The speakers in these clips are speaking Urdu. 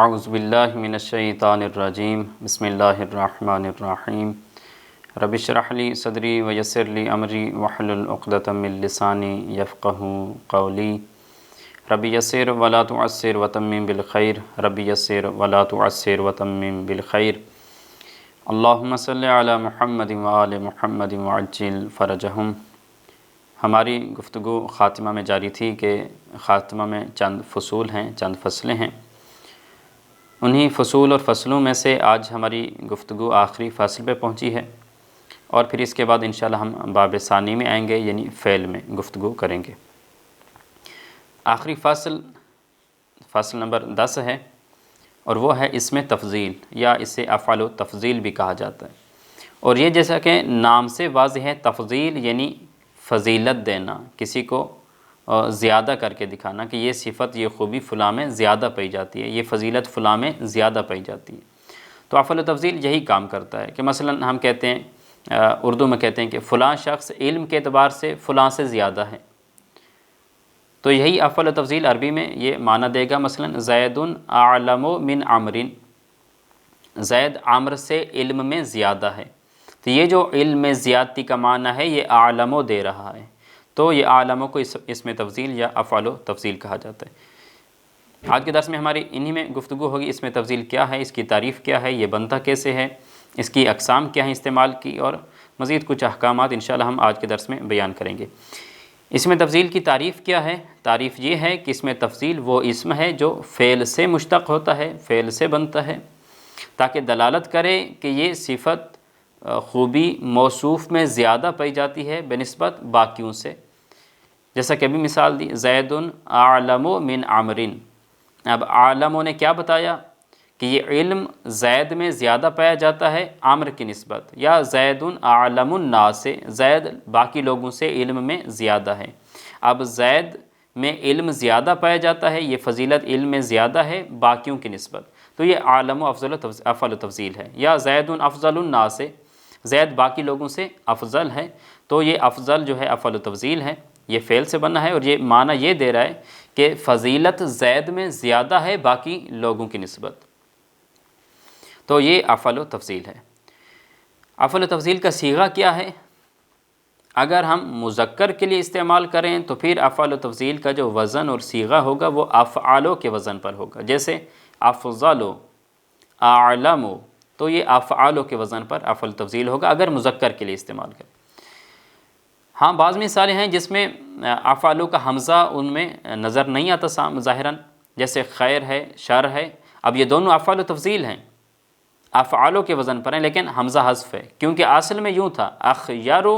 اعوذ باللہ من الشیطان الرجیم بسم اللہ الرحمن الرحیم رب اشرح لی صدری ویسر لی امری واحلل عقدۃ من لسانی یفقہوا قولی رب یسر ولا تعسر وتمم بالخیر رب یسر ولا تعسر وتمم بالخیر اللہم صلی علی محمد وآل محمد وعجل فرجہم۔ ہماری گفتگو خاتمہ میں جاری تھی کہ خاتمہ میں چند فصول ہیں، چند فصلیں ہیں۔ انہی فصول اور فصلوں میں سے آج ہماری گفتگو آخری فصل پہ پہنچی ہے، اور پھر اس کے بعد انشاءاللہ ہم باب ثانی میں آئیں گے، یعنی فعل میں گفتگو کریں گے۔ آخری فصل نمبر 10 ہے، اور وہ ہے اسم تفضیل، یا اسے افعال و تفضیل بھی کہا جاتا ہے۔ اور یہ جیسا کہ نام سے واضح ہے، تفضیل یعنی فضیلت دینا، کسی کو زیادہ کر کے دکھانا کہ یہ صفت، یہ خوبی فلاں میں زیادہ پائی جاتی ہے، یہ فضیلت فلاں میں زیادہ پائی جاتی ہے۔ تو افعال و تفضیل یہی کام کرتا ہے کہ مثلا ہم کہتے ہیں، اردو میں کہتے ہیں کہ فلاں شخص علم کے اعتبار سے فلاں سے زیادہ ہے، تو یہی افعال و تفضیل عربی میں یہ معنی دے گا، مثلا زید اعلم من عمر، زید عمر سے علم میں زیادہ ہے۔ تو یہ جو علم میں زیادتی کا معنی ہے، یہ اعلم دے رہا ہے، تو یہ اعلم کو اسم تفضیل یا افعال و تفضیل کہا جاتا ہے۔ آج کے درس میں ہماری انہی میں گفتگو ہوگی، اسم تفضیل کیا ہے، اس کی تعریف کیا ہے، یہ بنتا کیسے ہے، اس کی اقسام کیا ہیں استعمال کی، اور مزید کچھ احکامات انشاءاللہ ہم آج کے درس میں بیان کریں گے۔ اسم تفضیل کی تعریف کیا ہے؟ تعریف یہ ہے کہ اسم تفضیل وہ اسم ہے جو فعل سے مشتق ہوتا ہے، فعل سے بنتا ہے، تاکہ دلالت کرے کہ یہ صفت خوبی موصوف میں زیادہ پائی جاتی ہے بنسبت باقیوں سے۔ جیسا کہ ابھی مثال دی، زید اعلم من عمر۔ اب عالموں نے کیا بتایا کہ یہ علم زید میں زیادہ پایا جاتا ہے عمر کی نسبت، یا زید اعلم الناس، زید باقی لوگوں سے علم میں زیادہ ہے۔ اب زید میں علم زیادہ پایا جاتا ہے، یہ فضیلت علم میں زیادہ ہے باقیوں کی نسبت، تو یہ عالم و افضل و تفضیل ہے۔ یا زید افضل الناس، زید باقی لوگوں سے افضل ہے، تو یہ افضل جو ہے افعال و تفضیل ہے، یہ فعل سے بنا ہے، اور یہ معنی یہ دے رہا ہے کہ فضیلت زید میں زیادہ ہے باقی لوگوں کی نسبت، تو یہ افعال و تفضیل ہے۔ افعال و تفضیل کا صیغہ کیا ہے؟ اگر ہم مذکر کے لیے استعمال کریں تو پھر افعال و تفضیل کا جو وزن اور صیغہ ہوگا وہ افعالوں کے وزن پر ہوگا، جیسے افضل، اعلم، تو یہ افعالوں کے وزن پر افعال و تفضیل ہوگا اگر مذکر کے لیے استعمال کریں۔ ہاں بعض مثالیں ہیں جس میں افعالوں کا حمزہ ان میں نظر نہیں آتا ظاہراً، جیسے خیر ہے، شر ہے۔ اب یہ دونوں افعال و تفضیل ہیں، افعالوں کے وزن پر ہیں، لیکن حمزہ حذف ہے، کیونکہ اصل میں یوں تھا، اخیرو،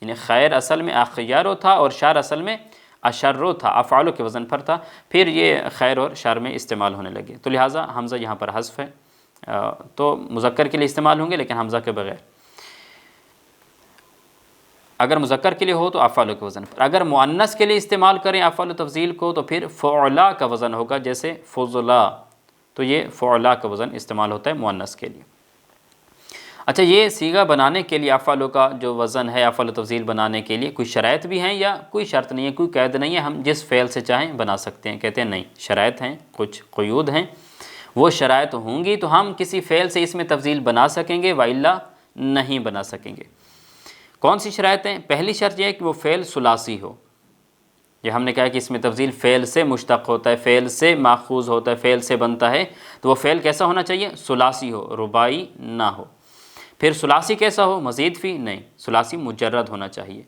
یعنی خیر اصل میں اخیرو تھا اور شر اصل میں اشرو تھا، افعالوں کے وزن پر تھا، پھر یہ خیر اور شر میں استعمال ہونے لگے، تو لہٰذا حمزہ یہاں پر حذف ہے۔ تو مذکر کے لیے استعمال ہوں گے لیکن حمزہ کے بغیر۔ اگر مذکر کے لیے ہو تو افعال کے وزن پر، اگر مؤنث کے لیے استعمال کریں افعال تفضیل کو تو پھر فعلا کا وزن ہوگا، جیسے فضلا، تو یہ فعلا کا وزن استعمال ہوتا ہے مؤنث کے لیے۔ اچھا، یہ صیغہ بنانے کے لیے افعالوں کا جو وزن ہے، افعال تفضیل بنانے کے لیے کوئی شرائط بھی ہیں یا کوئی شرط نہیں ہے، کوئی قید نہیں ہے، ہم جس فعل سے چاہیں بنا سکتے ہیں؟ کہتے ہیں نہیں، شرائط ہیں، کچھ قیود ہیں، وہ شرائط ہوں گی تو ہم کسی فعل سے اسم تفضیل بنا سکیں گے، وإلا نہیں بنا سکیں گے۔ کون سی شرائطیں؟ پہلی شرط یہ ہے کہ وہ فعل ثلاثی ہو۔ یہ ہم نے کہا کہ اسم تفضیل فعل سے مشتق ہوتا ہے، فعل سے ماخوذ ہوتا ہے، فعل سے بنتا ہے، تو وہ فعل کیسا ہونا چاہیے؟ ثلاثی ہو، رباعی نہ ہو۔ پھر ثلاثی کیسا ہو؟ مزید فی نہیں، ثلاثی مجرد ہونا چاہیے۔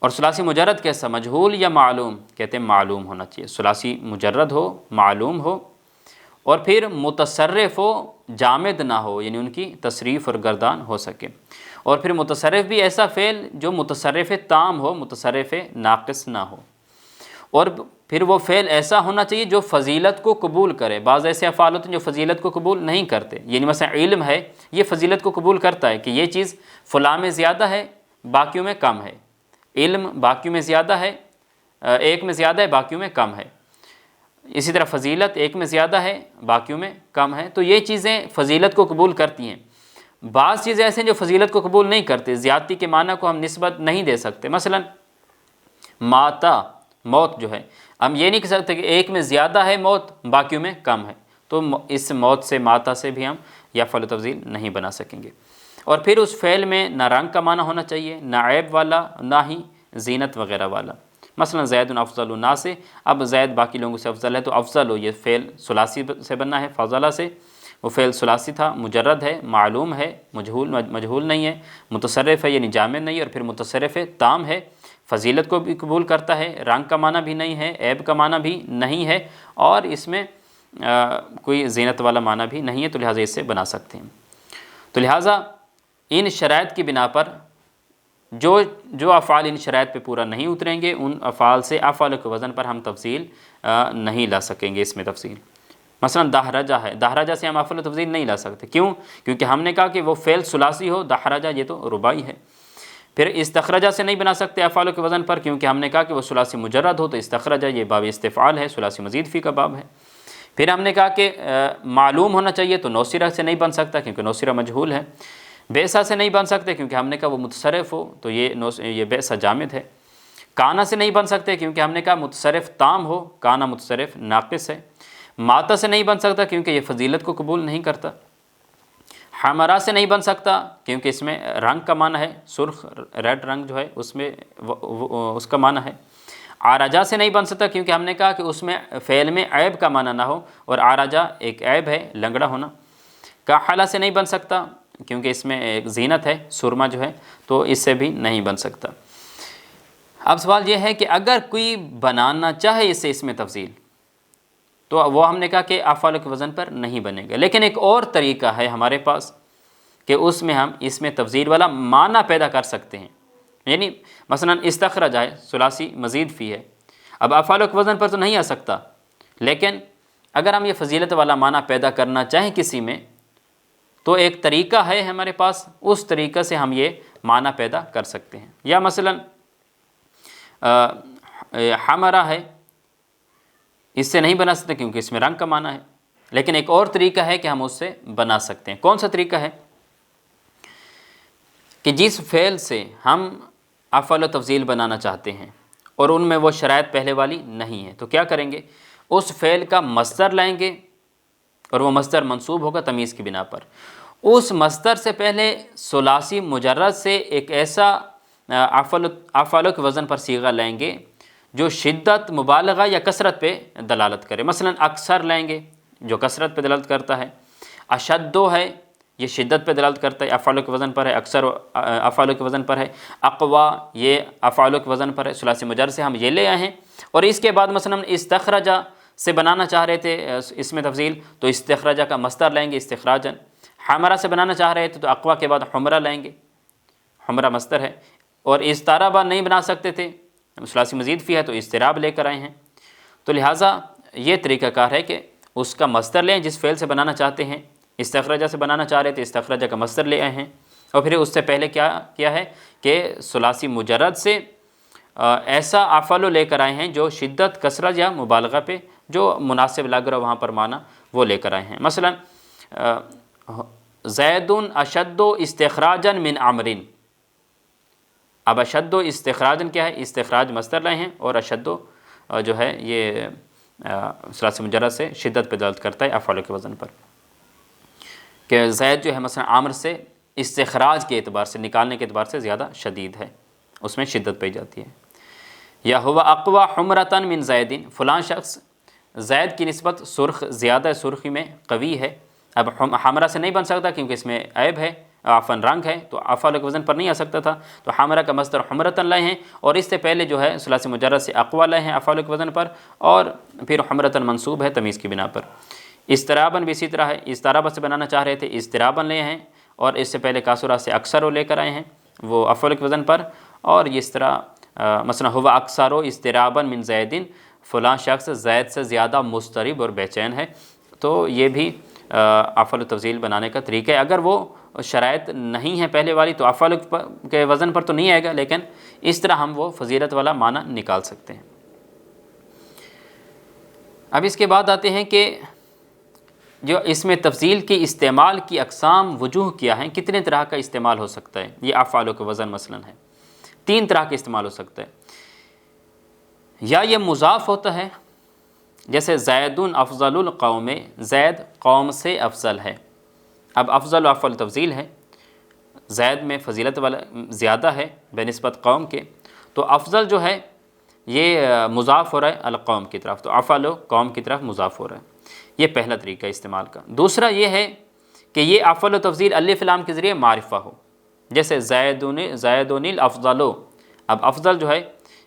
اور ثلاثی مجرد کیسا؟ مجہول یا معلوم؟ کہتے ہیں معلوم ہونا چاہیے، ثلاثی مجرد ہو، معلوم ہو، اور پھر متصرف ہو، جامد نہ ہو، یعنی ان کی تصریف اور گردان ہو سکے، اور پھر متصرف بھی ایسا فعل جو متصرف تام ہو، متصرف ناقص نہ ہو، اور پھر وہ فعل ایسا ہونا چاہیے جو فضیلت کو قبول کرے۔ بعض ایسے افعال ہوتے ہیں جو فضیلت کو قبول نہیں کرتے، یعنی مثلا علم ہے، یہ فضیلت کو قبول کرتا ہے کہ یہ چیز فلاں میں زیادہ ہے، باقیوں میں کم ہے، علم باقیوں میں زیادہ ہے، ایک میں زیادہ ہے، باقیوں میں کم ہے، اسی طرح فضیلت ایک میں زیادہ ہے، باقیوں میں کم ہے، تو یہ چیزیں فضیلت کو قبول کرتی ہیں۔ بعض چیزیں ایسے ہیں جو فضیلت کو قبول نہیں کرتے، زیادتی کے معنی کو ہم نسبت نہیں دے سکتے، مثلا ماتا، موت جو ہے، ہم یہ نہیں کہہ سکتے کہ ایک میں زیادہ ہے موت، باقیوں میں کم ہے، تو اس موت سے ماتا سے بھی ہم یفعل تفضیل نہیں بنا سکیں گے۔ اور پھر اس فعل میں نہ رنگ کا معنی ہونا چاہیے، نہ عیب والا، نہ ہی زینت وغیرہ والا۔ مثلا زید افضل الناس سے، اب زید باقی لوگوں سے افضل ہے تو افضل ہو، یہ فعل ثلاثی سے بننا ہے، فضلہ سے، وہ فعل ثلاثی تھا، مجرد ہے، معلوم ہے، مجہول نہیں ہے، متصرف ہے یعنی جامد نہیں ہے، اور پھر متصرف ہے، تام ہے، فضیلت کو بھی قبول کرتا ہے، رنگ کا معنی بھی نہیں ہے، عیب کا معنی بھی نہیں ہے، اور اس میں کوئی زینت والا معنی بھی نہیں ہے، تو لہٰذا اس سے بنا سکتے ہیں۔ تو لہٰذا ان شرائط کی بنا پر جو افعال ان شرائط پہ پورا نہیں اتریں گے، ان افعال سے افعال کے وزن پر ہم تفضیل نہیں لا سکیں گے، اس میں تفصیل۔ مثلا دحرجہ ہے، دحرجہ سے ہم افعال تفضیل نہیں لا سکتے، کیوں؟ کیونکہ ہم نے کہا کہ وہ فعل ثلاثی ہو، دحرجہ یہ تو رباعی ہے۔ پھر استخرجہ سے نہیں بنا سکتے افعال کے وزن پر، کیونکہ ہم نے کہا کہ وہ ثلاثی مجرد ہو، تو استخرجہ یہ باب استفعال ہے، ثلاثی مزید فی کا باب ہے۔ پھر ہم نے کہا کہ معلوم ہونا چاہیے، تو نوسرہ سے نہیں بن سکتا کیونکہ نوسرہ مجہول ہے۔ بیسا سے نہیں بن سکتے کیونکہ ہم نے کہا وہ متصرف ہو، تو یہ بیسا جامد ہے۔ کانا سے نہیں بن سکتے کیونکہ ہم نے کہا متصرف تام ہو، کانا متصرف ناقص ہے۔ ماتا سے نہیں بن سکتا کیونکہ یہ فضیلت کو قبول نہیں کرتا۔ حمرا سے نہیں بن سکتا کیونکہ اس میں رنگ کا معنی ہے، سرخ ریڈ رنگ جو ہے اس میں اس کا معنی ہے۔ عارجہ سے نہیں بن سکتا کیونکہ ہم نے کہا کہ اس میں فعل میں عیب کا معنی نہ ہو، اور عارجہ ایک عیب ہے، لنگڑا ہونا۔ کاحلہ سے نہیں بن سکتا کیونکہ اس میں ایک زینت ہے، سرما جو ہے، تو اس سے بھی نہیں بن سکتا۔ اب سوال یہ ہے کہ اگر کوئی بنانا چاہے اس میں تفضیل، تو وہ ہم نے کہا کہ افعال کے وزن پر نہیں بنے گا، لیکن ایک اور طریقہ ہے ہمارے پاس کہ اس میں ہم اس میں تفضیل والا معنی پیدا کر سکتے ہیں۔ یعنی مثلا استخرج ہے، ثلاثی مزید فی ہے، اب افعال کے وزن پر تو نہیں آ سکتا، لیکن اگر ہم یہ فضیلت والا معنی پیدا کرنا چاہیں کسی میں، تو ایک طریقہ ہے ہمارے پاس، اس طریقہ سے ہم یہ معنی پیدا کر سکتے ہیں۔ یا مثلا حمرہ ہے، اس سے نہیں بنا سکتے کیونکہ اس میں رنگ کا معنی ہے، لیکن ایک اور طریقہ ہے کہ ہم اس سے بنا سکتے ہیں۔ کون سا طریقہ ہے؟ کہ جس فعل سے ہم افعال و تفضیل بنانا چاہتے ہیں اور ان میں وہ شرائط پہلے والی نہیں ہے، تو کیا کریں گے؟ اس فعل کا مصدر لائیں گے، اور وہ مصدر منصوب ہوگا تمیز کی بنا پر۔ اس مصدر سے پہلے ثلاثی مجرد سے ایک ایسا افعال کے وزن پر صیغہ لائیں گے جو شدت، مبالغہ یا کثرت پہ دلالت کرے۔ مثلا اکثر لائیں گے جو کثرت پہ دلالت کرتا ہے، اشدو ہے یہ شدت پہ دلالت کرتا ہے، افعال کے وزن پر ہے، اکثر افعال کے وزن پر ہے، اقوا یہ افعال کے وزن پر ہے، ثلاثی مجرد سے ہم یہ لے آئے ہیں۔ اور اس کے بعد مثلا استخرجہ سے بنانا چاہ رہے تھے اس میں تفضیل، تو استخرجہ کا مصدر لائیں گے استخراجن۔ حمرہ سے بنانا چاہ رہے تھے تو اقوا کے بعد حمرہ لائیں گے، حمرہ مصدر ہے۔ اور استرابہ نہیں بنا سکتے تھے، ثلاثی مزید فی ہے تو استراب لے کر آئے ہیں۔ تو لہٰذا یہ طریقہ کار ہے کہ اس کا مصدر لیں جس فعل سے بنانا چاہتے ہیں، استخرجہ سے بنانا چاہ رہے تھے، استخرجہ کا مصدر لے آئے ہیں، اور پھر اس سے پہلے کیا کیا ہے کہ ثلاثی مجرد سے ایسا افعال لے کر آئے ہیں جو شدت، کثرت یا مبالغہ پہ جو مناسب لگ رہا وہاں پر معنی وہ لے کر آئے ہیں۔ مثلا زید اشد استخراجا من عمر، اب اشد استخراجن کیا ہے؟ استخراج مصدر لائے ہیں، اور اشد جو ہے یہ ثلاثی مجرد سے شدت پہ دلالت کرتا ہے افعال کے وزن پر، کہ زید جو ہے مثلا عامر سے استخراج کے اعتبار سے، نکالنے کے اعتبار سے زیادہ شدید ہے، اس میں شدت پائی جاتی ہے۔ یا ہوا اقوا حمرتن من زیدین، فلاں شخص زید کی نسبت سرخ، زیادہ سرخی میں قوی ہے۔ اب حمرہ سے نہیں بن سکتا کیونکہ اس میں عیب ہے، عفن رنگ ہے، تو افعال کے وزن پر نہیں آ سکتا تھا، تو حمرہ کا مصدر حمرتن لائے ہیں، اور اس سے پہلے جو ہے ثلاثی مجرد سے اقوا لائے ہیں افعال کے وزن پر، اور پھر حمرتن منصوب ہے تمیز کی بنا پر۔ استرابن بھی اسی طرح ہے، استرابہ سے بنانا چاہ رہے تھے، استرابن لے ہیں، اور اس سے پہلے کاسرہ سے اکثر لے کر آئے ہیں وہ افعال کے وزن پر، اور اس طرح مثلا ہوا اکثر استرابن من زیدین، فلاں شخص زید سے زیادہ مضطرب اور بے چین ہے، تو یہ بھی افعال تفضیل بنانے کا طریقہ ہے۔ اگر وہ شرائط نہیں ہے پہلے والی تو افعال کے وزن پر تو نہیں آئے گا، لیکن اس طرح ہم وہ فضیلت والا معنی نکال سکتے ہیں۔ اب اس کے بعد آتے ہیں کہ جو اس میں تفضیل کی استعمال کی اقسام، وجوہ کیا ہیں، کتنے طرح کا استعمال ہو سکتا ہے یہ افعال کے وزن مثلا ہے، 3 طرح کا استعمال ہو سکتا ہے۔ یا یہ مضاف ہوتا ہے جیسے زیدن افضل القوم، زید قوم سے افضل ہے۔ اب افضل و افضل تفضیل ہے، زید میں فضیلت والا زیادہ ہے بہ نسبت قوم کے، تو افضل جو ہے یہ مضاف ہو رہا ہے القوم کی طرف، تو افعل قوم کی طرف مضاف ہو رہا ہے۔ یہ پہلا طریقہ استعمال کا۔ دوسرا یہ ہے کہ یہ افعل و تفضیل الف لام کے ذریعے معرفہ ہو، جیسے زیدن الافضل، اب افضل جو ہے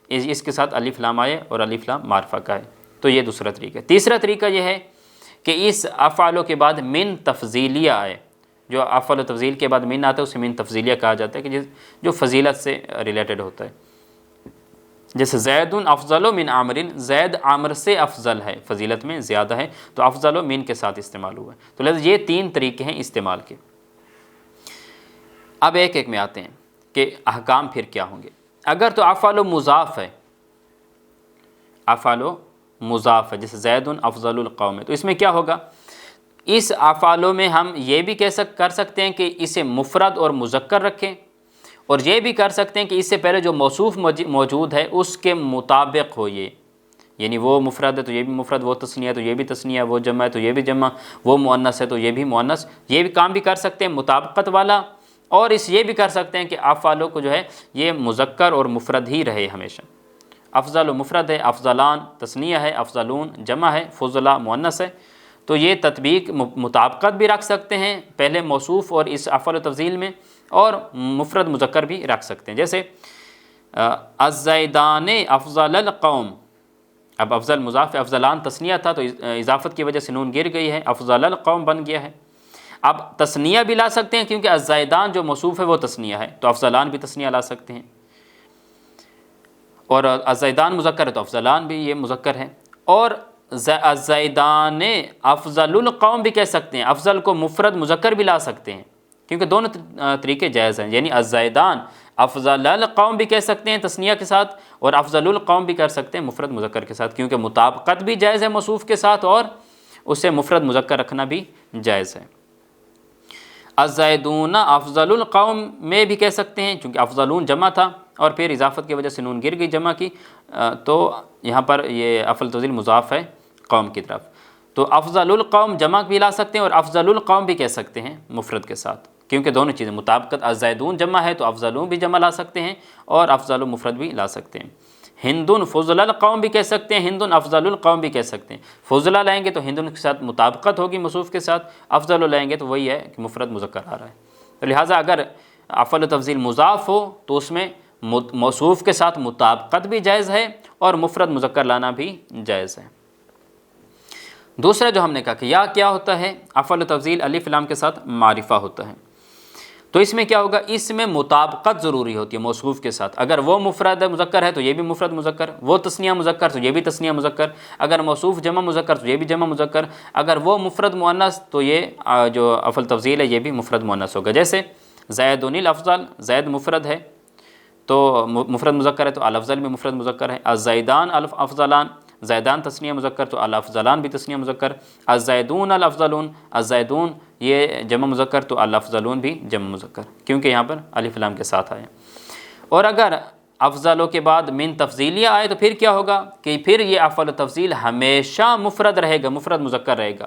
اس کے ساتھ الف لام آئے اور الف لام معرفہ کا ہے، تو یہ دوسرا طریقہ ہے۔ تیسرا طریقہ یہ ہے کہ اس افعال کے بعد من تفضیلیہ آئے، جو افعل و تفضیل کے بعد من آتا ہے اسے من تفضیلیہ کہا جاتا ہے، کہ جو فضیلت سے ریلیٹڈ ہوتا ہے، جیسے زید افضل من عامر، زید عامر سے افضل ہے، فضیلت میں زیادہ ہے، تو افضل و من کے ساتھ استعمال ہوا ہے۔ تو لہذا یہ تین طریقے ہیں استعمال کے۔ اب ایک ایک میں آتے ہیں کہ احکام پھر کیا ہوں گے۔ اگر تو افعل و مضاف ہے، افعل و مضاف ہے، جیسے زید افضل القوم، تو اس میں کیا ہوگا، اس افعالوں میں ہم یہ بھی کر سکتے ہیں کہ اسے مفرد اور مذکر رکھیں، اور یہ بھی کر سکتے ہیں کہ اس سے پہلے جو موصوف موجود ہے اس کے مطابق ہو یہ، یعنی وہ مفرد ہے تو یہ بھی مفرد، وہ تثنیہ ہے تو یہ بھی تثنیہ، وہ جمع ہے تو یہ بھی جمع، وہ مؤنث ہے تو یہ بھی مؤنث، یہ بھی کام بھی کر سکتے ہیں مطابقت والا، اور یہ بھی کر سکتے ہیں کہ افعالوں کو جو ہے یہ مذکر اور مفرد ہی رہے ہمیشہ۔ افضل و مفرد ہے، افضلان تثنیہ ہے، افضلون جمع ہے، فضلا مؤنث ہے، تو یہ تطبیق مطابقت بھی رکھ سکتے ہیں پہلے موصوف اور اس افعل و تفضیل میں، اور مفرد مذکر بھی رکھ سکتے ہیں، جیسے الزیدان افضل القوم، اب افضل مضاف، افضلان تثنیہ تھا تو اضافت کی وجہ سے نون گر گئی ہے، افضل القوم بن گیا ہے۔ اب تثنیہ بھی لا سکتے ہیں کیونکہ الزیدان جو موصوف ہے وہ تثنیہ ہے، تو افضلان بھی تثنیہ لا سکتے ہیں، اور الزیدان مذکر ہے تو افضلان بھی یہ مذکر ہے، اور الزیدان افضل القوم بھی کہہ سکتے ہیں، افضل کو مفرد مذکر بھی لا سکتے ہیں، کیونکہ دونوں طریقے جائز ہیں، یعنی الزیدان افضل القوم بھی کہہ سکتے ہیں تثنیہ کے ساتھ، اور افضل القوم بھی کر سکتے ہیں مفرد مذکر کے ساتھ، کیونکہ مطابقت بھی جائز ہے موصوف کے ساتھ، اور اسے مفرد مذکر رکھنا بھی جائز ہے۔ الزیدون افضل القوم میں بھی کہہ سکتے ہیں، چونکہ افضلون جمع تھا اور پھر اضافت کی وجہ سے نون گر گئی جمع کی، تو یہاں پر یہ افعل تفضیل مضاف ہے قوم کی طرف، تو افضل القوم جمع بھی لا سکتے ہیں اور افضل القوم بھی کہہ سکتے ہیں مفرد کے ساتھ، کیونکہ دونوں چیزیں مطابقت، الزیدون جمع ہے تو افضلون بھی جمع لا سکتے ہیں اور افضل مفرد بھی لا سکتے ہیں۔ ہندن فضل القوم بھی کہہ سکتے ہیں، ہندن افضل القوم بھی کہہ سکتے ہیں، فضلہ لائیں گے تو ہندن کے ساتھ مطابقت ہوگی موصوف کے ساتھ، افضل لائیں گے تو وہی ہے کہ مفرد مذکر آ رہا ہے، تو لہٰذا اگر افعل تفضیل مضاف ہو تو اس میں موصوف کے ساتھ مطابقت بھی جائز ہے اور مفرد مذکر لانا بھی جائز ہے۔ دوسرا جو ہم نے کہا کہ یا کیا ہوتا ہے، افعل تفضیل الف لام کے ساتھ معرفہ ہوتا ہے، تو اس میں کیا ہوگا، اس میں مطابقت ضروری ہوتی ہے موصوف کے ساتھ، اگر وہ مفرد مذکر ہے تو یہ بھی مفرد مذکر، وہ تثنیہ مذکر تو یہ بھی تثنیہ مذکر، اگر موصوف جمع مذکر تو یہ بھی جمع مذکر، اگر وہ مفرد مؤنث تو یہ جو افعل تفضیل ہے یہ بھی مفرد مؤنث ہوگا، جیسے زیدن الافضل، زید مفرد ہے تو مفرد مذکر ہے تو الافضل بھی مفرد مذکر ہے، الزیدان افضلان، زیدان تثنیہ مذکر تو الافضلان بھی تثنیہ مذکر، الزیدون الافضلون، الزیدون یہ جمع مذکر تو الافضلون بھی جمع مذکر، کیونکہ یہاں پر الف لام کے ساتھ آئے۔ اور اگر افضلوں کے بعد من تفضیلیہ آئے تو پھر کیا ہوگا کہ پھر یہ افعل تفضیل ہمیشہ مفرد رہے گا، مفرد مذکر رہے گا،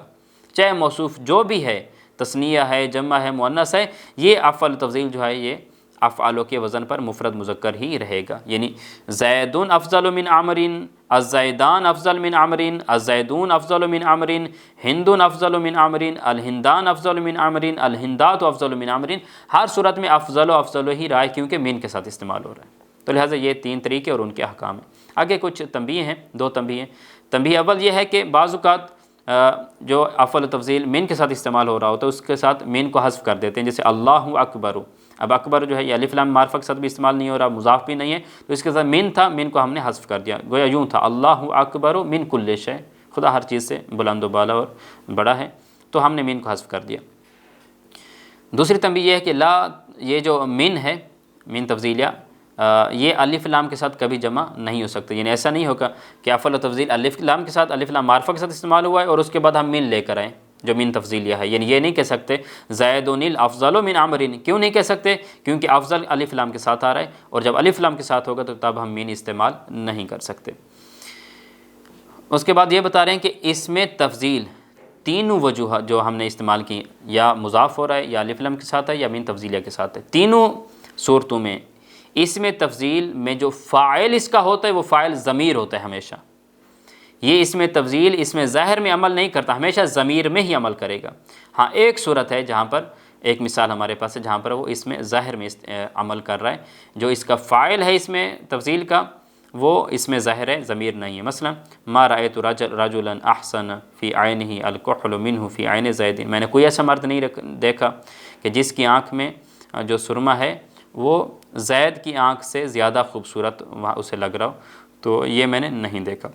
چاہے موصوف جو بھی ہے، تثنیہ ہے، جمع ہے، مؤنث ہے، یہ افعل تفضیل جو ہے یہ افعالوں کے وزن پر مفرد مذکر ہی رہے گا، یعنی زیدن افضل من عمرین، الزیدان افضل من عمرین، الزیدون افضل من عمرین، ہندن افضل من عمرین، الہندان افضل من عمرین، الہندات افضل من عمرین، ہر صورت میں افضل و افضل ہی رہا ہے کیونکہ من کے ساتھ استعمال ہو رہا ہے، تو لہٰذا یہ تین طریقے اور ان کے احکام ہیں۔ آگے کچھ تنبیہ ہیں، دو تنبیہ ہیں۔ تنبیہ اول یہ ہے کہ بعض اوقات جو افعل تفضیل من کے ساتھ استعمال ہو رہا ہوتا ہے اس کے ساتھ من کو حذف کر دیتے ہیں، جیسے اللہ اکبر، اب اکبر جو ہے یہ الف لام معرفہ کے ساتھ بھی استعمال نہیں ہو رہا، مضاف بھی نہیں ہے، تو اس کے ساتھ من تھا، من کو ہم نے حذف کر دیا، گویا یوں تھا اللہ اکبر من کل شیء، خدا ہر چیز سے بلند و بالا اور بڑا ہے، تو ہم نے من کو حذف کر دیا۔ دوسری تنبیہ یہ ہے کہ لا، یہ جو من ہے، من تفضیلیہ، یہ الف لام کے ساتھ کبھی جمع نہیں ہو سکتا، یعنی ایسا نہیں ہوگا کہ افعل تفضیل الف لام کے ساتھ، الف لام معرفہ کے ساتھ استعمال ہوا ہے اور اس کے بعد ہم من لے کر آئیں جو من تفضیلیہ ہے، یعنی یہ نہیں کہہ سکتے زیدن الافضل من عمرین، کیوں نہیں کہہ سکتے؟ کیونکہ افضل الف لام کے ساتھ آ رہا ہے، اور جب الف لام کے ساتھ ہوگا تو تب ہم من استعمال نہیں کر سکتے۔ اس کے بعد یہ بتا رہے ہیں کہ اس میں تفضیل تینوں وجوہات جو ہم نے استعمال کی، یا مضاف ہو رہا ہے، یا الف لام کے ساتھ ہے، یا من تفضیلیہ کے ساتھ ہے، تینوں صورتوں میں اس میں تفضیل میں جو فاعل اس کا ہوتا ہے وہ فاعل ضمیر ہوتا ہے ہمیشہ۔ یہ اس میں تفضیل اس میں ظاہر میں عمل نہیں کرتا، ہمیشہ ضمیر میں ہی عمل کرے گا۔ ہاں ایک صورت ہے جہاں پر، ایک مثال ہمارے پاس ہے جہاں پر وہ اس میں ظاہر میں عمل کر رہا ہے، جو اس کا فاعل ہے اس میں تفضیل کا وہ اس میں ظاہر ہے، ضمیر نہیں ہے۔ مثلا ما رأیت رجلا احسن فی عینہ الکحل منہ فی عین زید، میں نے کوئی ایسا مرد نہیں دیکھا کہ جس کی آنکھ میں جو سرما ہے وہ زید کی آنکھ سے زیادہ خوبصورت وہاں اسے لگ رہا ہو، تو یہ میں نے نہیں دیکھا۔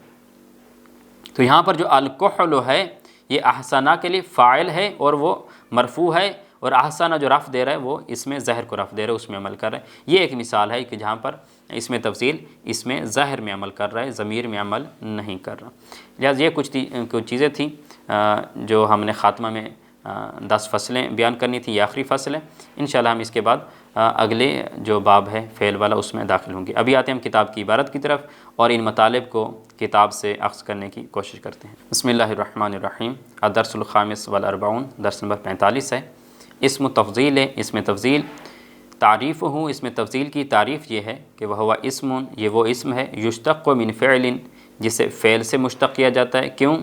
تو یہاں پر جو الکحل ہے یہ احسنہ کے لیے فاعل ہے اور وہ مرفوع ہے، اور احسنہ جو رفع دے رہا ہے وہ اس میں ظاہر کو رفع دے رہا ہے، اس میں عمل کر رہا ہے۔ یہ ایک مثال ہے کہ جہاں پر اس میں تفضیل اس میں ظاہر میں عمل کر رہا ہے، ضمیر میں عمل نہیں کر رہا۔ لہٰذا یہ کچھ چیزیں تھیں جو ہم نے خاتمہ میں 10 فصلیں بیان کرنی تھیں، یہ آخری فصل ہے۔ انشاءاللہ ہم اس کے بعد اگلے جو باب ہے فعل والا اس میں داخل ہوں گے۔ ابھی آتے ہیں ہم کتاب کی عبارت کی طرف اور ان مطالب کو کتاب سے اخذ کرنے کی کوشش کرتے ہیں۔ بسم اللہ الرحمن الرحیم۔ الدرس الخامس والاربعون، درس نمبر 45 ہے۔ اسم تفضیل ہے، اسم تفضیل تعریف ہوں، اس میں تفضیل کی تعریف یہ ہے کہ وہ اسم، یہ وہ اسم ہے یشتق من فعل، جسے فعل سے مشتق کیا جاتا ہے۔ کیوں؟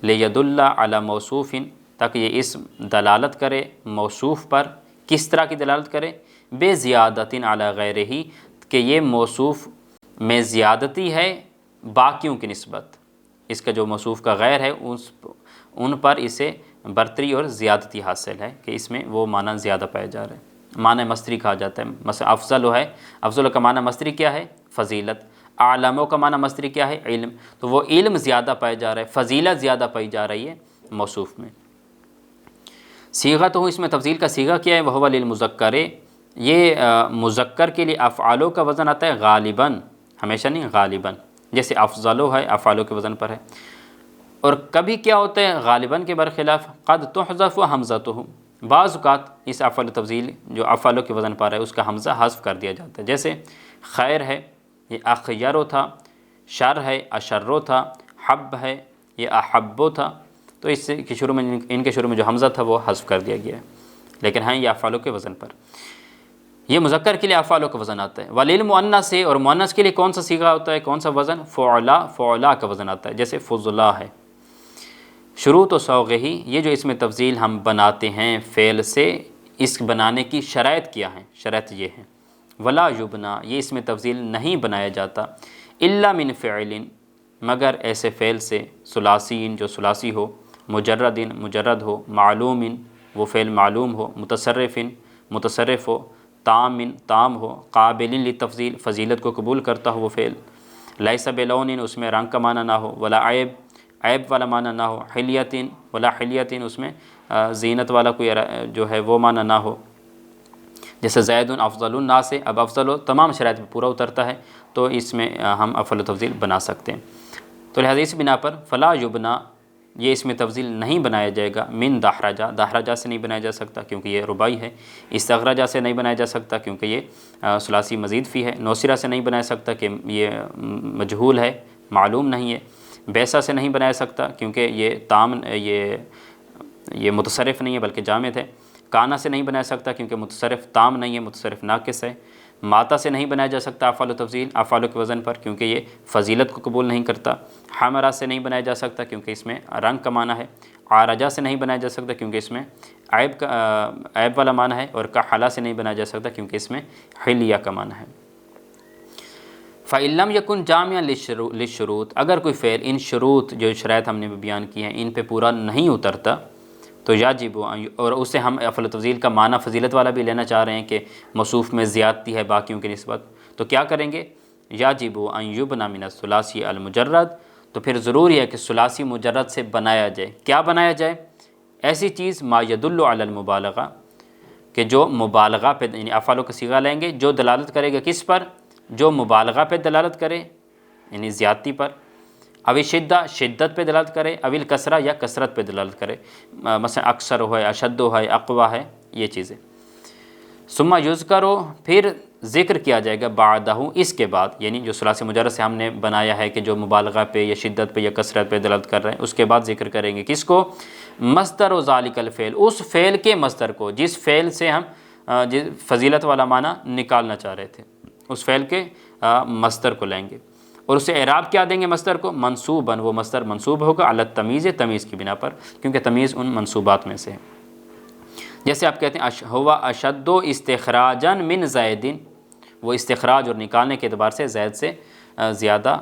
لیدل علی موصوف، تاکہ یہ اسم دلالت کرے موصوف پر۔ کس طرح کی دلالت کرے؟ بے زیادت علی غیرہ، کہ یہ موصوف میں زیادتی ہے باقیوں کی نسبت، اس کا جو موصوف کا غیر ہے ان پر اسے برتری اور زیادتی حاصل ہے، کہ اس میں وہ معنی زیادہ پایا جا رہا ہے۔ معنی مصدری کہا جاتا ہے، مثلا افضل ہے، افضل کا معنی مصدری کیا ہے؟ فضیلت۔ اعلم کا معنی مصدری کیا ہے؟ علم۔ تو وہ علم زیادہ پایا جا رہا ہے، فضیلت زیادہ پائی جا رہی ہے موصوف میں۔ صیغت ہوں، اس میں تفضیل کا صیغہ کیا ہے؟ وہو للمذکر، یہ مذکر کے لیے افعالوں کا وزن آتا ہے غالباً، ہمیشہ نہیں، غالباً۔ جیسے افضل ہے افعالوں کے وزن پر ہے، اور کبھی کیا ہوتا ہے غالباً کے برخلاف قد تحذف حمزتہ، بعض اوقات اس افعال تفضیل جو افعالوں کے وزن پر ہے اس کا حمزہ حذف کر دیا جاتا ہے۔ جیسے خیر ہے یہ اخیرو تھا، شر ہے اشرو تھا، حب ہے یہ احبو تھا، تو اس کے شروع میں ان کے شروع میں جو حمزہ تھا وہ حذف کر دیا گیا ہے، لیکن ہیں یہ افعالوں کے وزن پر۔ یہ مذکر کے لیے افعالوں کا وزن آتا ہے۔ وللمؤنث سے، اور مؤنث کے لیے کون سا صیغہ ہوتا ہے، کون سا وزن؟ فعلا، فعلا کا وزن آتا ہے۔ جیسے فضلا ہے۔ شروط و صوغہ، یہ جو اس میں تفضیل ہم بناتے ہیں فعل سے، اس بنانے کی شرائط کیا ہیں؟ شرائط یہ ہیں، ولا یبنا، یہ اس میں تفضیل نہیں بنایا جاتا، الا من فعل، مگر ایسے فعل سے، ثلاثین جو ثلاثی ہو، مجرد مجرد ہو، معلوم وہ فعل معلوم ہو، متصرف متصرف ہو، تام تام ہو، قابل للتفضیل فضیلت کو قبول کرتا ہو وہ فعل، لیس بلون اس میں رنگ کا معنی نہ ہو، ولا عیب عیب والا معنی نہ ہو، حلیتن ولا حلیتن اس میں زینت والا کوئی جو ہے وہ معنی نہ ہو۔ جیسے زید افضل الناس، اب افضل و تمام شرائط پہ پورا اترتا ہے تو اس میں ہم افعل تفضیل بنا سکتے ہیں۔ تو لہذا اس بنا پر فلا یبنا، یہ اس میں تفضیل نہیں بنایا جائے گا، من دحرجہ، دحرجہ سے نہیں بنایا جا سکتا کیونکہ یہ رباعی ہے، استغرجہ سے نہیں بنایا جا سکتا کیونکہ یہ ثلاثی مزید فی ہے، نوسرہ سے نہیں بنایا سکتا کہ یہ مجہول ہے، معلوم نہیں ہے، بیسا سے نہیں بنایا سکتا کیونکہ یہ تام یہ متصرف نہیں ہے بلکہ جامد ہے، کانا سے نہیں بنایا سکتا کیونکہ متصرف تام نہیں ہے، متصرف ناقص ہے، ماتا سے نہیں بنایا جا سکتا افعال و تفضیل افعالوں کے وزن پر کیونکہ یہ فضیلت کو قبول نہیں کرتا، حمرہ سے نہیں بنایا جا سکتا کیونکہ اس میں رنگ کا معنی ہے، عارجہ سے نہیں بنایا جا سکتا کیونکہ اس میں عیب والا معنی ہے، اور کحلا سے نہیں بنایا جا سکتا کیونکہ اس میں حلیہ کا معنی ہے۔ فَإِن لَمْ يَكُنْ جَامِعًا لِلشُّرُوطِ، اگر کوئی فعل ان شروط جو شرائط ہم نے بیان کی ہیں ان پہ پورا نہیں اترتا تو یجب، اور اسے ہم افعل تفضیل کا معنی فضیلت والا بھی لینا چاہ رہے ہیں کہ موصوف میں زیادتی ہے باقیوں کی نسبت، تو کیا کریں گے؟ یجب ان یبنى من الثلاثی المجرد، تو پھر ضروری ہے کہ ثلاثی مجرد سے بنایا جائے۔ کیا بنایا جائے؟ ایسی چیز ما یدل علی المبالغہ، کہ جو مبالغہ پہ، یعنی افعال کا صیغہ لیں گے جو دلالت کرے گا کس پر؟ جو مبالغہ پہ دلالت کرے یعنی زیادتی پر، اوی شدہ شدت پہ دلالت کرے، اویل کثرہ یا کثرت پہ دلالت کرے، مثلا اکثر ہے، اشد ہے، اقوی ہے، یہ چیزیں۔ ثم یذکر، پھر ذکر کیا جائے گا بعدہ اس کے بعد، یعنی جو ثلاثی مجرد سے ہم نے بنایا ہے کہ جو مبالغہ پہ یا شدت پہ یا کثرت پہ دلالت کر رہے ہیں، اس کے بعد ذکر کریں گے کس کو؟ مصدر و ذالک الفعل، اس فعل کے مصدر کو، جس فعل سے ہم فضیلت والا معنی نکالنا چاہ رہے تھے، اس فعل کے مصدر کو لیں گے اور اسے اعراب کیا دیں گے مصدر کو؟ منصوباً، وہ مصدر منصوب ہوگا علی التمیز، تمیز کی بنا پر، کیونکہ تمیز ان منصوبات میں سے ہے۔ جیسے آپ کہتے ہیں ہوا اشد استخراجا من زیدن، وہ استخراج اور نکالنے کے اعتبار سے زید سے زیادہ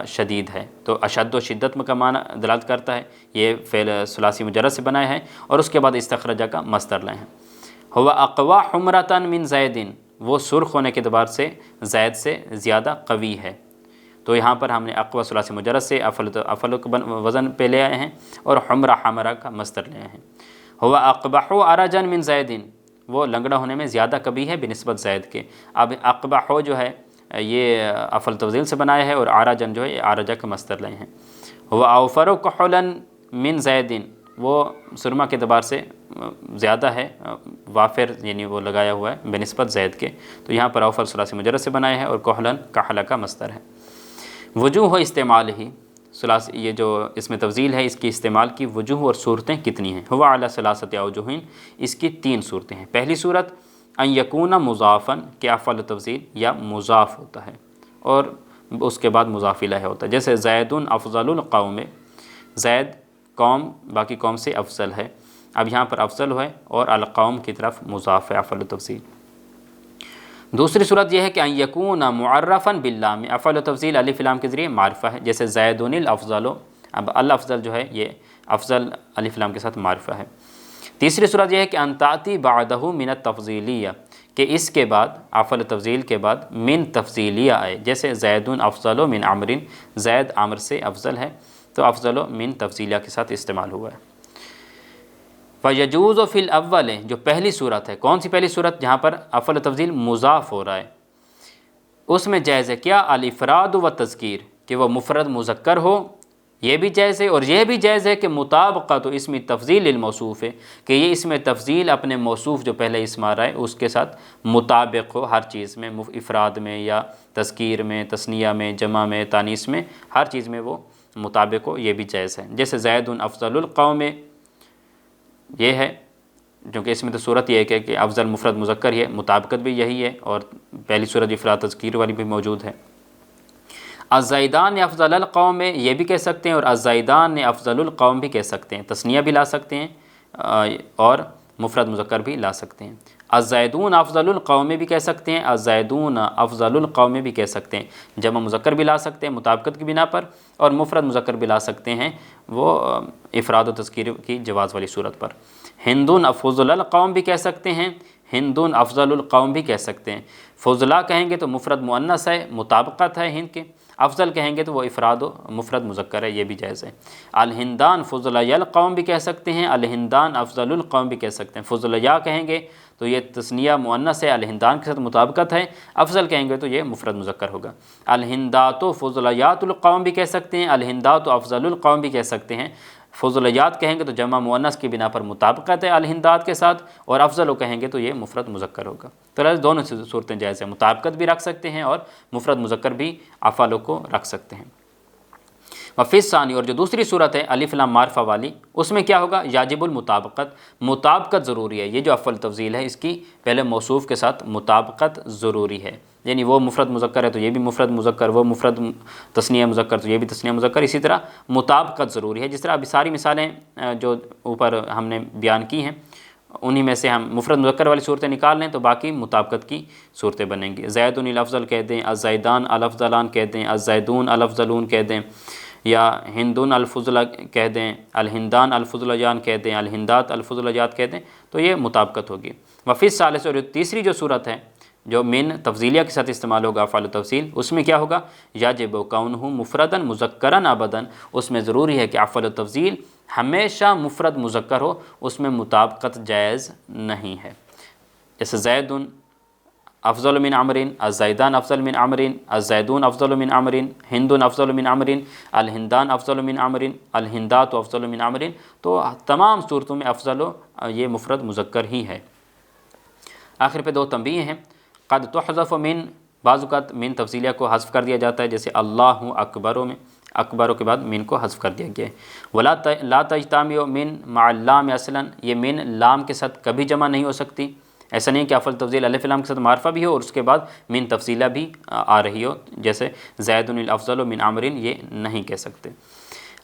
شدید ہے، تو اشد و شدت کا معنی دلالت کرتا ہے، یہ فعل ثلاثی مجرد سے بنایا ہے اور اس کے بعد استخرجہ کا مصدر لائے ہیں۔ ہوا اقوا حمرتا من زیدن، وہ سرخ ہونے کے اعتبار سے زید سے زیادہ قوی ہے، تو یہاں پر ہم نے اقوا ثلاثی مجرد سے افل وزن پہ لے آئے ہیں اور حمرہ حمرہ کا مصدر لے آئے ہیں۔ ہوا اقبح ارجا من زیدن، وہ لنگڑا ہونے میں زیادہ کبھی ہے بنسبت زید کے۔ اب اقبح جو ہے یہ افل تفضیل سے بنایا ہے اور ارجن جو ہے یہ ارجہ کا مصدر لائے ہیں۔ ہوا اوفر کحلا من زیدن، وہ سرما کے اعتبار سے زیادہ ہے، وافر یعنی وہ لگایا ہوا ہے بنسبت زید کے، تو یہاں پر اوفر ثلاثی مجرد سے بنایا ہے اور کحلن کحلہ کا مصدر ہے۔ وجوہ استعمال ہی، یہ جو اس میں تفضیل ہے اس کی استعمال کی وجوہ اور صورتیں کتنی ہیں؟ ہوا علی ثلاثۃ اوجہ، اس کی 3 صورتیں ہیں۔ پہلی صورت ان یکون مضافا، کہ افعل تفضیل یا مضاف ہوتا ہے اور اس کے بعد مضاف الیہ ہوتا ہے، جیسے زید افضل القوم، زید قوم باقی قوم سے افضل ہے، اب یہاں پر افضل ہے اور القوم کی طرف مضاف ہے افعل تفضیل۔ دوسری صورت یہ ہے کہ ان یکون معرفا باللام، افعل تفضیل الف لام کے ذریعے معرفہ ہے، جیسے زید الافضل، اب الافضل جو ہے یہ افضل الف لام کے ساتھ معرفہ ہے۔ تیسری صورت یہ ہے کہ ان تاتی بعدہ من التفضیلیہ، کہ اس کے بعد افعل تفضیل کے بعد من تفضیلیہ آئے، جیسے زید افضل من عمر، زید عمر سے افضل ہے، تو افضل من تفضیلیہ کے ساتھ استعمال ہوا ہے۔ فَيَجُوزُ فِي الْأَوَّلِ، جو پہلی صورت ہے، کون سی پہلی صورت؟ جہاں پر افعل تفضیل مضاف ہو رہا ہے، اس میں جائز ہے کیا؟ الافراد و تذکیر، کہ وہ مفرد مذکر ہو، یہ بھی جائز ہے، اور یہ بھی جائز ہے کہ مطابقت اسم تفضیل للموصوف ہے، کہ یہ اسم تفضیل اپنے موصوف جو پہلے اسم آ رہا ہے اس کے ساتھ مطابق ہو، ہر چیز میں، افراد میں یا تذکیر میں، تثنیہ میں، جمع میں، تانیث میں، ہر چیز میں وہ مطابق ہو، یہ بھی جائز ہے۔ جیسے زید افضل القوم، یہ ہے کیونکہ اس میں تو صورت یہ ہے کہ افضل مفرد مذکر ہے، مطابقت بھی یہی ہے، اور پہلی صورت افراد تذکیر والی بھی موجود ہے۔ الزیدان افضل القوم، یہ بھی کہہ سکتے ہیں، اور الزیدان افضل القوم بھی کہہ سکتے ہیں، تثنیہ بھی لا سکتے ہیں اور مفرد مذکر بھی لا سکتے ہیں۔ الزیدون افضل القوم بھی کہہ سکتے ہیں، الزیدون افضل القوم بھی کہہ سکتے ہیں، جمع مذکر بھی لا سکتے ہیں مطابقت کی بنا پر، اور مفرد مذکر بھی لا سکتے ہیں وہ افراد و تذکیر کی جواز والی صورت پر۔ ہندون افضل القوم بھی کہہ سکتے ہیں، ہندون افضل القوم بھی کہہ سکتے ہیں۔ فضلا کہیں گے تو مفرد مؤنث ہے، مطابقت ہے ہند کے، افضل کہیں گے تو وہ افراد و مفرد مذکر ہے، یہ بھی جائز ہے۔ الہندان فضلاء القوم بھی کہہ سکتے ہیں، الہندان افضل القوم بھی کہہ سکتے ہیں۔ فضلاء کہیں گے تو یہ تثنیہ مؤنث ہے، الہندان کے ساتھ مطابقت ہے، افضل کہیں گے تو یہ مفرد مذکر ہوگا۔ الہندات فضلیات القوم بھی کہہ سکتے ہیں، الہندات افضل القوم بھی کہہ سکتے ہیں۔ فضلیات کہیں گے تو جمع مؤنث کی بنا پر مطابقت ہے الہندات کے ساتھ، اور افضل کہیں گے تو یہ مفرد مذکر ہوگا۔ تو دونوں صورتیں جائز ہیں، مطابقت بھی رکھ سکتے ہیں اور مفرد مذکر بھی افعال کو رکھ سکتے ہیں۔ وفی الثانی، اور جو دوسری صورت ہے الف لام معرفہ والی، اس میں کیا ہوگا؟ یاجب المطابقت، مطابقت ضروری ہے، یہ جو افعل تفضیل ہے اس کی پہلے موصوف کے ساتھ مطابقت ضروری ہے، یعنی وہ مفرد مذکر ہے تو یہ بھی مفرد مذکر، وہ مفرد تثنیہ مذکر تو یہ بھی تثنیہ مذکر، اسی طرح مطابقت ضروری ہے۔ جس طرح ابھی ساری مثالیں جو اوپر ہم نے بیان کی ہیں انہی میں سے ہم مفرد مذکر والی صورتیں نکال لیں تو باقی مطابقت کی صورتیں بنیں گی۔ زید الافضل کہہ دیں، الزیدان الافضلان کہہ دیں، الزیدون الافضلون کہہ دیں، یا ہندون الفضلا کہہ دیں، الہندان الفضلیان کہہ دیں، الہندات الفضلیات کہہ دیں، تو یہ مطابقت ہوگی۔ وفی الثالث، اور تیسری جو صورت ہے جو من تفضیلیہ کے ساتھ استعمال ہوگا افعال تفضیل، اس میں کیا ہوگا؟ یاجب کونہ مفردا مذکرا ابدا، اس میں ضروری ہے کہ افعال تفضیل ہمیشہ مفرد مذکر ہو، اس میں مطابقت جائز نہیں ہے۔ جیسے زید افضل من عمر، الزیدان افضل من عمر، الزیدون افضل من عمر، ہند افضل من عمر، الہندان افضل من عمر، الہندات افضل من عمر، تو تمام صورتوں میں افضل یہ مفرد مذکر ہی ہے۔ آخر پہ 2 تنبیہ ہیں۔ قد تحذف من، بعض اوقات من تفضیلیہ کو حذف کر دیا جاتا ہے، جیسے اللہ اکبروں میں اکبروں کے بعد من کو حذف کر دیا گیا ہے۔ ولا لا تجتمع من مع اللام اصلا، یہ من لام کے ساتھ کبھی جمع نہیں ہو سکتی۔ ایسا نہیں کہ افعل تفضیل الف لام کے ساتھ معرفہ بھی ہو اور اس کے بعد من تفضیلہ بھی آ رہی ہو، جیسے زید الافضل من عمر، یہ نہیں کہہ سکتے۔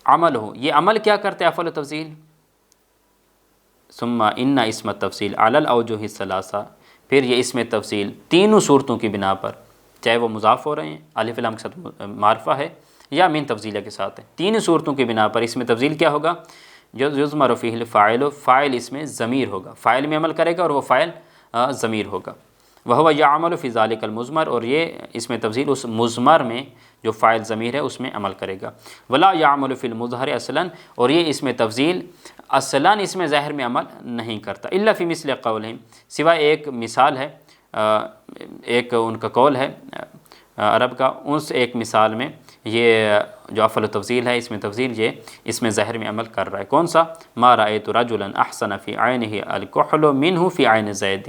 عمل ہو، یہ عمل کیا کرتے ہیں افعل تفضیل؟ ثم ان اسم تفصیل علی الاوجہ الثلاثہ، پھر یہ اسم تفصیل تینوں صورتوں کی بنا پر، چاہے وہ مضاف ہو رہے ہیں الف لام کے ساتھ معرفہ ہے یا من تفضیلہ کے ساتھ ہے، تینوں صورتوں کی بنا پر اسم تفضیل کیا ہوگا؟ یضمر فیہ الفاعل، فاعل اس میں ضمیر ہوگا، فاعل میں عمل کرے گا اور وہ فاعل ضمیر ہوگا۔ وہو یعمل فی ذلک المضمر، اور یہ اسم تفضیل اس مضمر میں جو فاعل ضمیر ہے اس میں عمل کرے گا۔ ولا یعمل فی المظہر اصلا، اور یہ اسم تفضیل اصلا اس میں ظاہر میں عمل نہیں کرتا، الا فی مثل قولہم، سوائے ایک مثال ہے، ایک ان کا قول ہے عرب کا، اس ایک مثال میں یہ جو افعل تفضیل ہے اسم تفضیل یہ اس میں ظاہر میں عمل کر رہا ہے۔ کون سا؟ ما رأیت رجلا احسن فی عینہ الکحل منہ فی عین زید،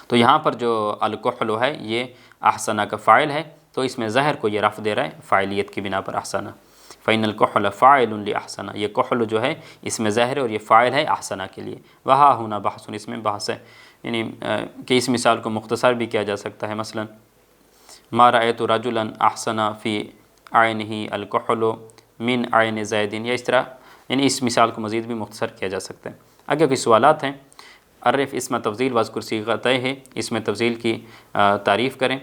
تو یہاں پر جو الکحل ہے یہ احسنہ کا فاعل ہے، تو اس میں ظاہر کو یہ رفع دے رہا ہے فاعلیت کی بنا پر احسنہ، فإن الکحل فاعل لأحسنہ، یہ کحل جو ہے اس میں ظاہر ہے اور یہ فاعل ہے احسنہ کے لیے۔ وہاں ہونا بحث، اس میں بحث ہے، یعنی کہ اس مثال کو مختصر بھی کیا جا سکتا ہے، مثلا ما رأیت رجلا احسن فی عینہ الکحل من عین زید، یا اس طرح، یعنی اس مثال کو مزید بھی مختصر کیا جا سکتا ہے۔ اگر کوئی سوالات ہیں، عرف اسم تفضیل واذکر صیغتہ ہے، اسم تفضیل کی تعریف کریں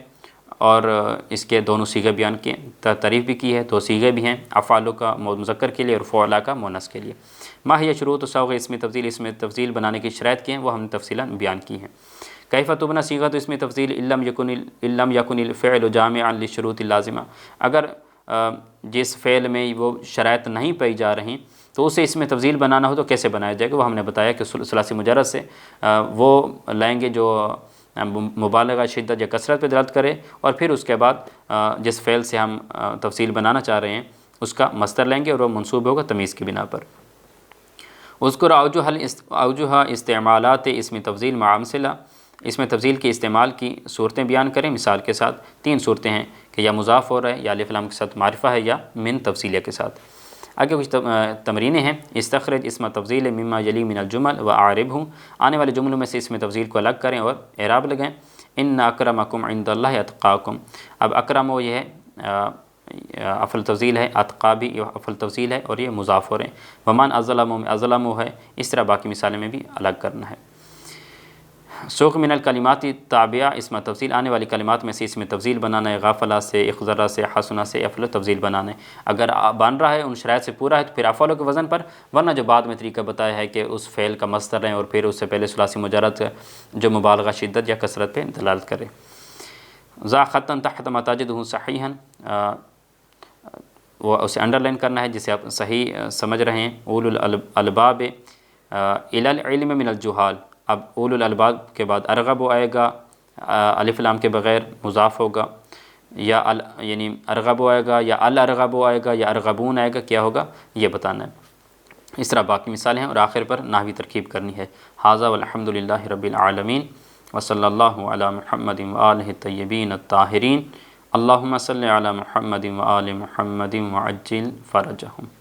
اور اس کے دونوں صیغے بیان کیے، تعریف بھی کی ہے، دو صیغے بھی ہیں، افعال کا مذکر کے لیے اور فعلا کا مؤنث کے لیے۔ ما ہی شروط صوغ اسم تفضیل بنانے کی شرائط کی ہیں وہ ہم نے تفصیلاً بیان کی ہیں۔ کیف تبنى صیغۃ اسم تفضیل ان لم یکن الفعل جامعا للشروط اللازمہ، اگر جس فعل میں وہ شرائط نہیں پائی جا رہی تو اسے اسم تفضیل بنانا ہو تو کیسے بنایا جائے گا؟ وہ ہم نے بتایا کہ ثلاثی مجرد سے وہ لائیں گے جو مبالغہ، شدت یا کثرت پہ دلالت کرے، اور پھر اس کے بعد جس فعل سے ہم تفصیل بنانا چاہ رہے ہیں اس کا مصدر لیں گے اور وہ منصوب ہوگا تمیز کی بنا پر۔ اذکر اوجہ استعمالات اسم تفضیل مع امثلہ، اسم تفضیل کے استعمال کی صورتیں بیان کریں مثال کے ساتھ۔ تین صورتیں ہیں کہ یا مضاف ہو رہا ہے، یا الف لام کے ساتھ معرفہ ہے، یا من تفصیلیہ کے ساتھ۔ آگے کچھ تمرینیں ہیں۔ استخرج اسم تفضیل مما یلی من الجمل واعربہ، آنے والے جملوں میں سے اسم تفضیل کو الگ کریں اور اعراب لگائیں۔ ان اکرمکم عند اللہ اتقاکم، اب اکرم یہ ہے افعل تفضیل ہے، اتقا بھی افعل تفضیل ہے اور یہ مضاف ہو رہے ہیں۔ ومن اظلم میں اظلم ہے، اس طرح باقی مثالیں میں بھی الگ کرنا ہے۔ سوق من الکلمات تابعہ اسم تفضیل، آنے والی کلمات میں سے اسم تفضیل بنانا ہے، غافلہ سے، اخذرہ سے، حسنہ سے افعل تفضیل بنانا ہے۔ اگر بن رہا ہے ان شرائط سے پورا ہے تو پھر افعال کے وزن پر، ورنہ جو بعد میں طریقہ بتایا ہے کہ اس فعل کا مصدر ہے اور پھر اس سے پہلے ثلاثی مجرد جو مبالغہ، شدت یا کثرت پہ دلالت کرے۔ ذا خطا تحت ما تجدہ صحیحا، وہ اسے انڈر لائن کرنا ہے جسے آپ صحیح سمجھ رہے ہیں۔ اولو الالباب الی العلم من الجہال، اب اولو الالباب کے بعد ارغب آئے گا، الف لام کے بغیر مضاف ہوگا، یا یعنی ارغب آئے گا، یا الارغب آئے گا، یا ارغبون آئے گا، کیا ہوگا یہ بتانا ہے۔ اس طرح باقی مثالیں ہیں اور آخر پر نحوی ترکیب کرنی ہے۔ ھذا والحمد للہ رب العالمین وصلی اللہ علی محمد وآلہ الطیبین الطاہرین، اللہم صلی علی محمد وآل محمد وعجل فرجہم۔